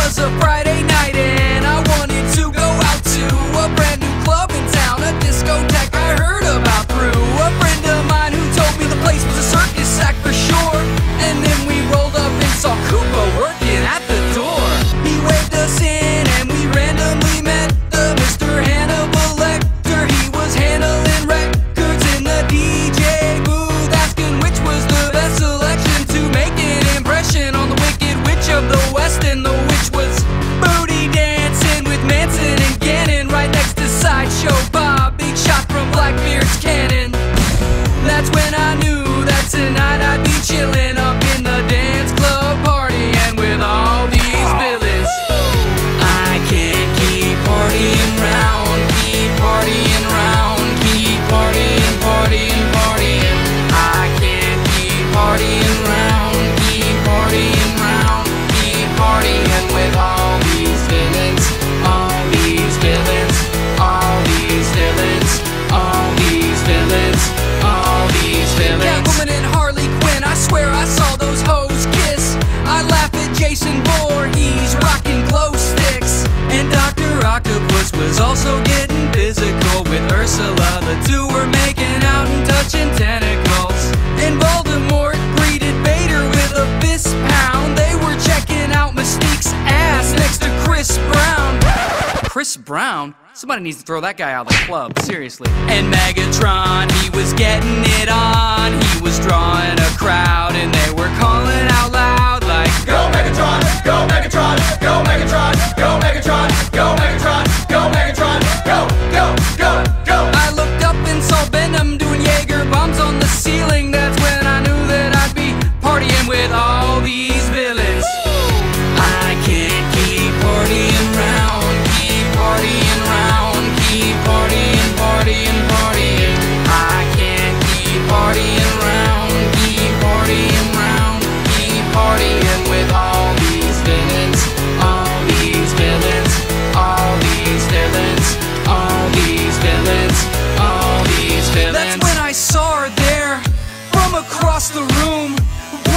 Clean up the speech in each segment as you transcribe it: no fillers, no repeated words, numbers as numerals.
was a Friday night and I wanted to go out to a brand new club in town, a discotheque I heard about through a friend of mine who told me the place was a circus act for sure. And then we rolled up and saw Koopa working at the door. He waved us in and we randomly met the Mr. Hannibal Lecter. He was handling records in the DJ booth, asking which was the best selection to make an impression on the Wicked Witch of the West. And the witch was booty dancing with Manson and Gannon right next to Slideshow Bob, big shot from Blackbeard's cannon. That's when I knew that tonight I'd be chillin' up in the dance club partying with all these villains. I can't keep partying round, keep partying round, keep partying, partying, partying. I can't keep partying round, keep partying round, keep partying with all these villains, all these villains, all these villains, all these villains, all these villains. Catwoman and Harley Quinn, I swear I saw those hoes kiss. I laugh at Jason Voorhees rocking glow sticks, and Dr. Octopus was also getting physical with Ursula. The two were making out and touching tentacles. And Voldemort greeted Vader with a fist pound. They were checking out Mystique's ass next to Chris Brown. Chris Brown? Somebody needs to throw that guy out of the club, seriously. And Megatron, he was getting it on. He was drawing a crowd and they were calling out loud like, "Go Megatron, go Megatron, go Megatron, go Megatron, go Megatron, go Megatron, go, go, go, go." I looked up and saw Venom doing Jaeger bombs on the ceiling. That's when I knew that I'd be partying with all these villains. I can't keep partying round, keep partying round, keep partying, partying, partying. I can't keep partying round, keep partying round, keep partying with all these villains, all these villains, all these villains, all these villains, all these villains. That's when I saw her there from across the room.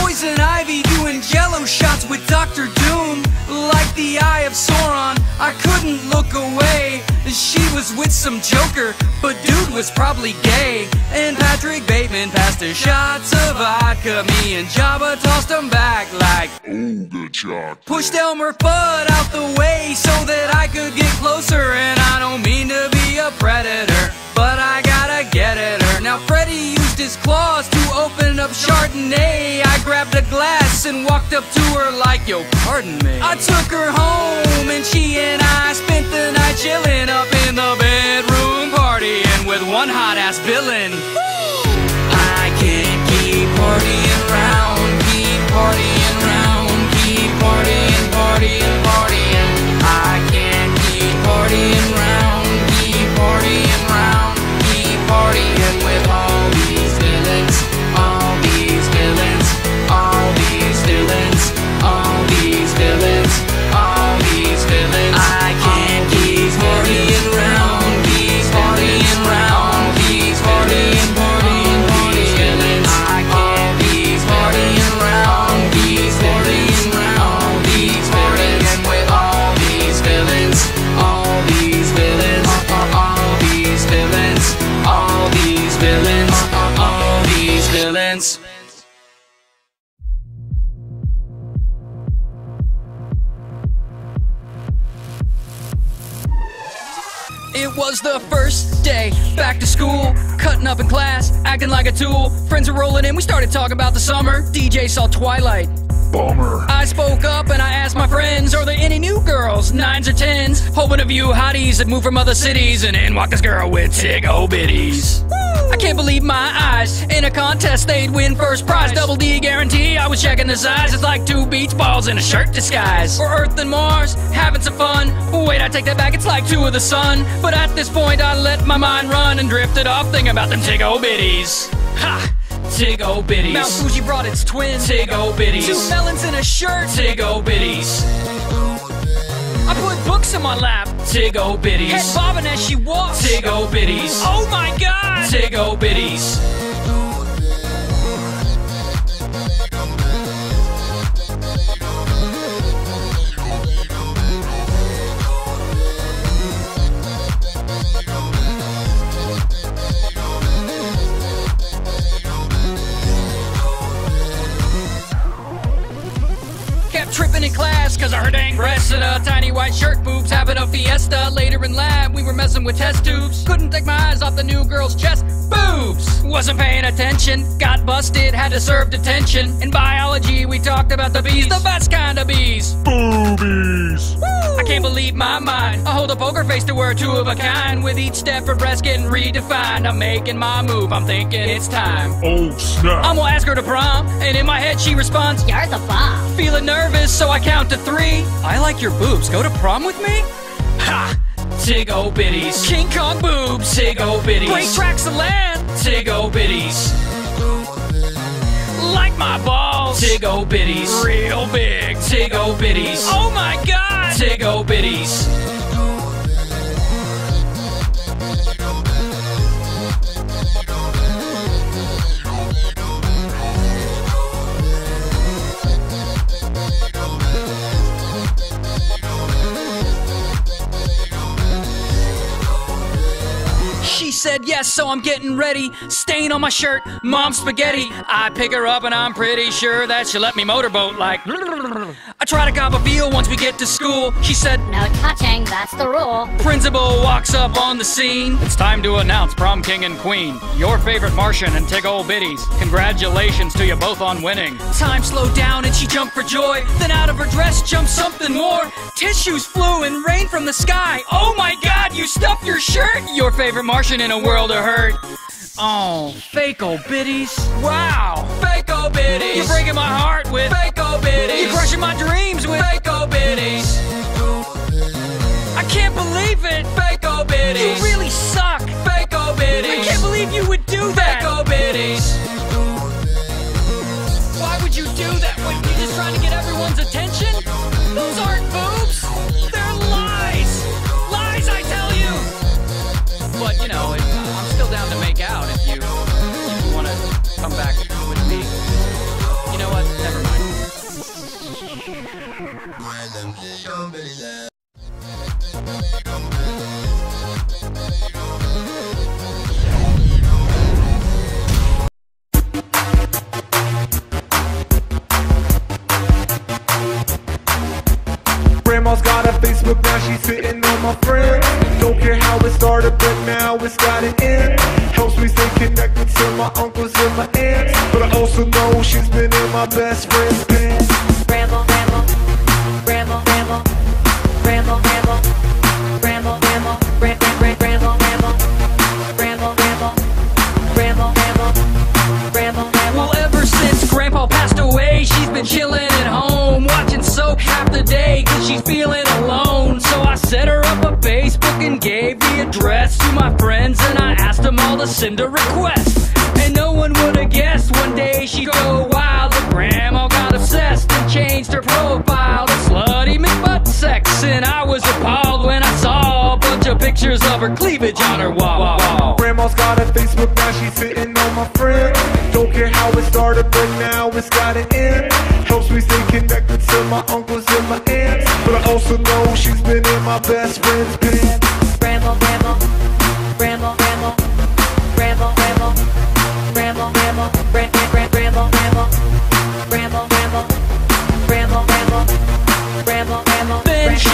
Poison Ivy doing jello shots with Dr. Doom. Like the Eye of Sauron, I couldn't look away. She was with some joker, but dude was probably gay. And Patrick Bateman passed her shots of vodka. Me and Jabba tossed them back like, "Oh, good shot." Pushed Elmer Fudd out the way so that I could get closer. And I don't mean to be a predator, but I gotta get at her. Now Freddy used his claws to open up Chardonnay. I grabbed a glass and walked up to her like, "Yo, pardon me." I took her home and she and I spent the night chilling up in the bedroom partying with one hot-ass villain. I can't keep partying round, keep partying round, keep partying, partying, partying. I can't keep partying round, keep partying round, keep partying with all these villains, all these villains, all these villains, all these villains, all these villains. I can't keep partying round, keep partying round, keep partying, partying, partying villains. I can't keep partying round, keep partying round, keep partying with all these villains, all these villains, all these villains, all these villains, all these villains. It was the first day back to school, cutting up in class, acting like a tool. Friends were rolling in, we started talking about the summer. DJ saw Twilight. Bummer. I spoke up and I asked my friends, are there any new girls, 9s or 10s? Hoping a few hotties that moved from other cities, and in walked this girl with tig-o-bitties. I can't believe my eyes. In a contest they'd win first prize. Double D guarantee, I was checking the size. It's like 2 beach balls in a shirt disguise. Or Earth and Mars, having some fun. Wait, I take that back, it's like 2 of the sun. But at this point I let my mind run and drifted off thinking about them tig-o-bitties. Ha! Tig-o-bitties. Mount Fuji brought its twins. Tig-o-bitties. 2 melons in a shirt. Tig-o-bitties. I put books in my lap. Tig-o-bitties. Head bobbing as she walks. Tig-o-bitties. Oh my god. Tig-o-bitties. Tig-o-bitties. 2 tripping in class cause I heard dang breasts and a tiny white shirt, boobs having a fiesta. Later in lab we were messing with test tubes. Couldn't take my eyes off the new girl's chest, boobs. Wasn't paying attention, got busted, had to serve detention. In biology we talked about the bees, the best kind of bees, boobies. Woo! I can't believe my mind, I hold a poker face to her, two of a kind. With each step her breast getting redefined. I'm making my move, I'm thinking it's time. Oh snap. I'm gonna ask her to prom, and in my head she responds, "You're the bomb." Feeling nervous, so I count to 3. I like your boobs, go to prom with me? Ha! Tig-o bitties. King Kong boobs, tig-o bitties. Great tracks of land, tig-o bitties. Like my balls, tig-o bitties. Real big, tig-o bitties. Oh my god, tig-o bitties. She said yes, so I'm getting ready. Stain on my shirt, mom's spaghetti. I pick her up and I'm pretty sure that she'll let me motorboat like. I try to cop a feel once we get to school. She said, "No touching, that's the rule." Principal walks up on the scene. It's time to announce prom king and queen. Your favorite Martian and tig-o bitties. Congratulations to you both on winning. Time slowed down and she jumped for joy. Then out of her dress jumped something more. Tissues flew and rained from the sky. Oh my god, you stuffed your shirt. Your favorite Martian in a world of hurt. Oh, fake-o bitties. Wow, fake-o bitties. You're breaking my heart with fake-o bitties. You're crushing my dreams with fake-o bitties. I can't believe it, fake-o bitties. You really suck, fake-o bitties. I can't believe you would do that, fake-o bitties. Why would you do that when you're just trying to get everyone's attention? Those aren't boobs, they're lies. Lies, I tell you. But you know, I'm still down to make out if you want to come back with me. You know what? Never mind. Grandma's got a Facebook, now she's sitting on my friend. Don't care how it started, but now it's got an end. Helps me stay connected to my uncles and my aunts, but I also know she's been in my best friend's pants. Grandma, grandma, grandma, grandma, grandma, grandma, grandma, grandma, grandma, grandma, grandma, grandma, grandma, grandma, grandma, grandma, grandma. Well, ever since Grandpa passed away, she's been chilling at home, watching soap half the day, cause she's feeling alone. So I set her up a Facebook and gave the address to my friends, and I asked them all to send a request. And no one would have guessed one day she'd go wild, but Grandma got obsessed and changed her profile to slutty McButt sex. And I was appalled when I saw a bunch of pictures of her cleavage on her wall. Grandma's got a Facebook, now she's sitting on my friend. Don't care how it started, but now it's got an end. Helps me stay connected to my uncles and my aunts, but I also know she's been in my best friend's pants. Grandma, grandma, grandma, grandma, grandma, grandma, grandma, grandma, grandma, grandma, grandma, grandma, grandma, grandma, grandma, grandma, grandma. Then she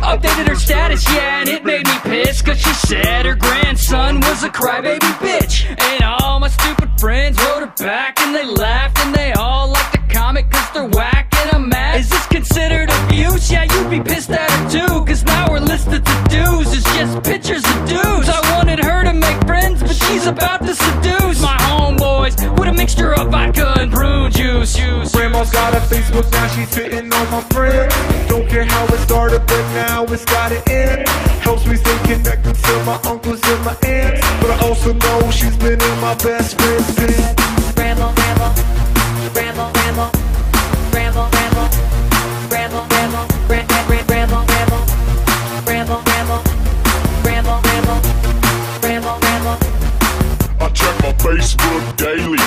updated her status, yeah, and it made me pissed, cause she said her grandson was a crybaby bitch. And all my stupid friends wrote her back, and they laughed, and they all liked the comic cause they're whack, and I'm mad. Is this considered abuse? Yeah, you'd be pissed at her too, cause now we're listed to do's. It's just pictures of dudes. I wanted her to make friends, but she's about to seduce my homeboys with a mixture of vodka and prune juice. Grandma's got a Facebook, now she's sitting on my friend. Don't care how it started, but now it's got an end. Helps me stay connected to my uncles and my aunts, but I also know she's been in my best friend's pants. Grandma, grandma, grandma, grandma, grandma, grandma, grandma, grandma, grandma, grandma, grandma, grandma, grandma, grandma, grandma, grandma, grandma. I check my Facebook daily.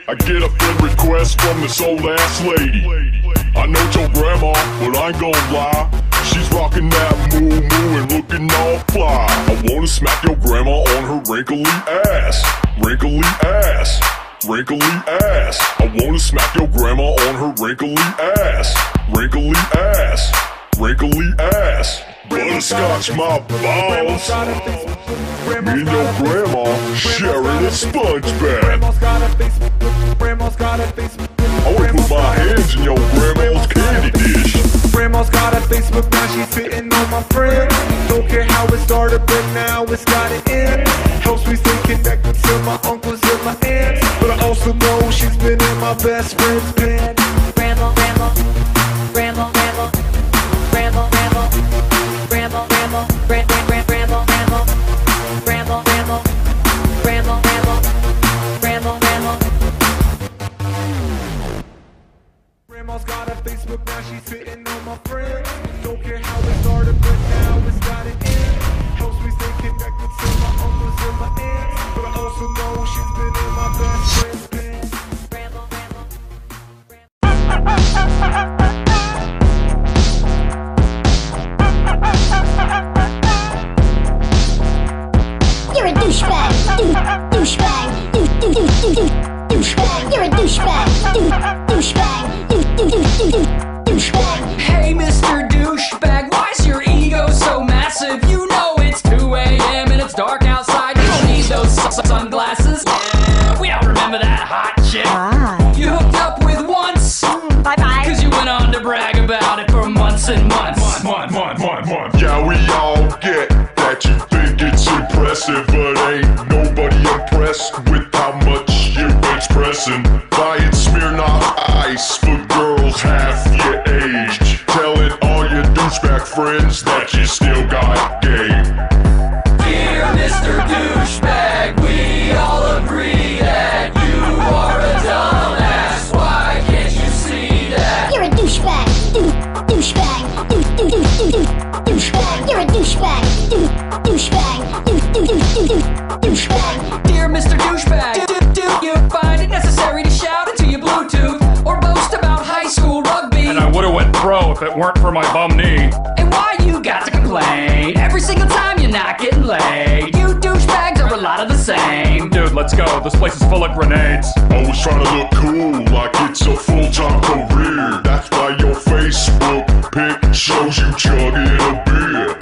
I get a friend request from this old ass lady. I know it's your grandma, but I ain't gon' lie. She's rocking that moo-moo and looking all fly. I wanna smack your grandma on her wrinkly ass. Wrinkly ass. wrinkly ass. I wanna smack your grandma on her wrinkly ass. Wrinkly ass, wrinkly ass. Butterscotch my balls. Me and your grandma sharing a sponge bag. I wanna put my hands in your grandma's candy dish. Grandma's got a Facebook, now she's hitting on my friends. Don't care how it started, but now it's got an end. Helps me stay connected to my uncles and my aunts, but I also know she's been in my best friend's bed. Grandma, grandma, grandma, grandma, grandma, grandma, grandma, grandma, grandma, grandma, grandma, grandma, grandma, grandma, grandma, grandma, grandma. Grandma's got a Facebook, now she's hitting on my friends. Don't care how it started, but now it's got an end. Helps me stay connected to my uncles and my aunts, but I also know she's been in my best friend's bed. Grandma, grandma, You're a douchebag, douchebag, douchebag. You're a douchebag, douchebag, douchebag. Hey, Mr. Douchebag, why's your ego so massive? You know it's 2 a.m. and it's dark outside. You don't need those sunglasses. Yeah, we don't remember that hot chick you hooked up with once. Bye-bye. Cause you went on to brag about it for months and months. Yeah, we all get that you think it's impressive, but ain't nobody impressed with how much you're expressing. Buying Smirnoff Ice for girls half your age, telling all your douchebag friends that you still got game. Dear Mr. Douchebag, we all agree that you are a dumbass. Why can't you see that? You're a douchebag, douchebag, douchebag. You're a douchebag, douchebag, douchebag. Dear Mr. Douchebag, do you find it necessary to shout into your Bluetooth or boast about high school rugby? And I would've went pro if it weren't for my bum knee. And why you got to complain every single time you're not getting laid? You douchebags are a lot of the same. Dude, let's go. This place is full of grenades. Always trying to look cool like it's a full-time career. That's why your Facebook pic shows you chugging a beer.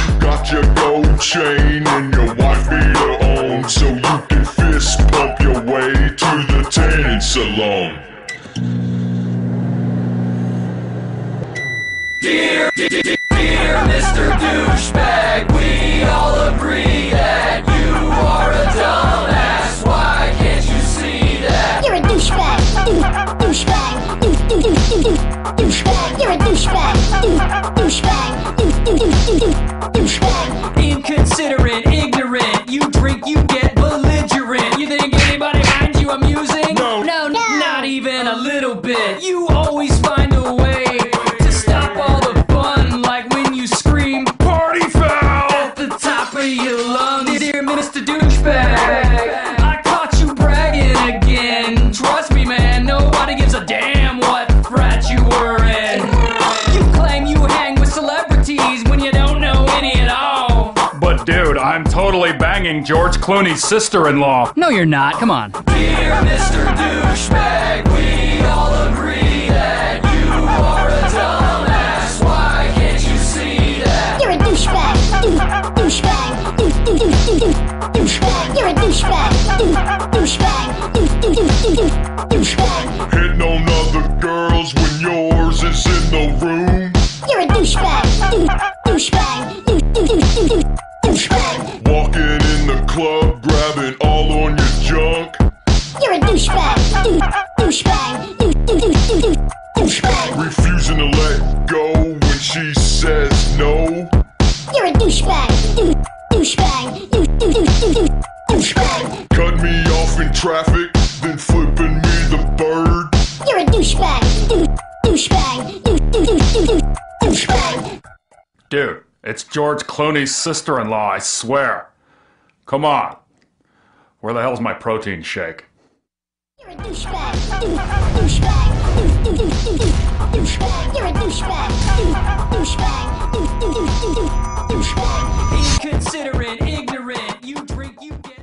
You got your gold chain and your wife beater on, so you can fist pump your way to the tanning salon. Dear Mr. Douchebag, we all agree that you are a dumbass. Why can't you see that? You're a douchebag, douchebag, douchebag. You're a douchebag, douchebag, douchebag. Inconsiderate, ignorant, you drink, you get belligerent. You think anybody finds you amusing? No. Not even a little bit. You always find a way to stop all the fun, like when you scream Party foul! at the top of your lungs. Dear Mr. Douchebag, I caught you bragging again. Trust me, man, nobody gives a damn what frat you were in. You claim you hang with celebrities when you don't know any at all. But dude, I'm totally banging George Clooney's sister-in-law. No, you're not. Come on. Dear Mr. Douchebag, we all agree that you are a dumbass. Why can't you see that? You're a douchebag, douchebag, douchebag. You're a douchebag, douchebag, douchebag. Hitting on other girls when yours is in the room. You're a douchebag, douchebag, douchebag. Walking in the club, grabbing all on your junk. You're a douchebag, douchebag, douchebag. Refusing to let go when she says no. You're a douchebag, douchebag, douchebag. Cut me off in traffic, then flipping me the bird. You're a douchebag, douchebag, douchebag. Dude, it's George Clooney's sister-in-law, I swear. Come on. Where the hell's my protein shake? You're a douchebag, douchebag, douchebag. You're a douchebag, douchebag, douchebag. Inconsiderate, ignorant, you drink, you get.